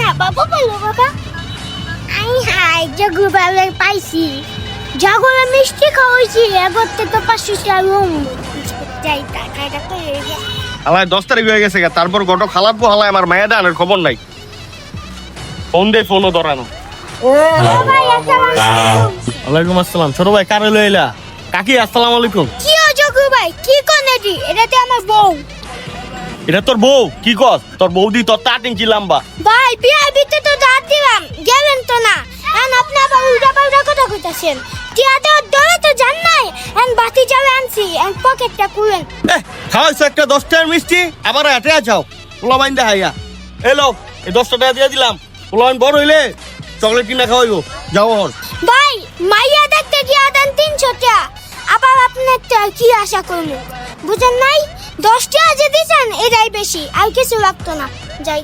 না বাবা বলো বাবা আই হাই জগু বাবা পাইছি জগরে মিষ্টি খাওয়াইছি এগোতে তো 500 টাকা রুম যাই টাকাটা তো হয়ে গেছে হালায় 10 তারিখ হয়ে গেছে তারপর গটো খালাবো হালায় আমার মায়া দানের খবর নাই ফোন দে ফোনও ধরানো ভাই আসসালামু আলাইকুম ওয়ালাইকুম আসসালাম ছোট ভাই কারে লইলা কাকি আসসালামু আলাইকুম কি ও জগু ভাই কি কোনেটি এটাতে আমার বউ এটা তোর বউ কি কস তোর বৌদি তোর 8 ইঞ্চি লম্বা ভাই বিয়ার ভিতরে তো দাঁত দিলাম গেলেন তো না এখন আপনি আবার উল্টা পাল্টা কথা কইতাছেন টিয়াতে ধরে তো জান নাই এখন বাতি জ্বালে আনছি এখন পকেটটা খুলেন খাওয়াইছো একটা 10 টাকার মিষ্টি আবার হেঁটে যাও পোলা বাইন দেখাইয়া এলো এই 10 টাকা দিয়ে দিলাম পোলা বাইন বড় হইলে চকলেট কিনা খাওয়াইবো যাও হন ভাই মাইয়া দেখতে গিয়ে আদান 300 টাকা আবার আপনার কি আশা করবো বুঝেন নাই 10 টাকা যে দিছেন এটাই বেশি আর কিছু লাগতো না যাই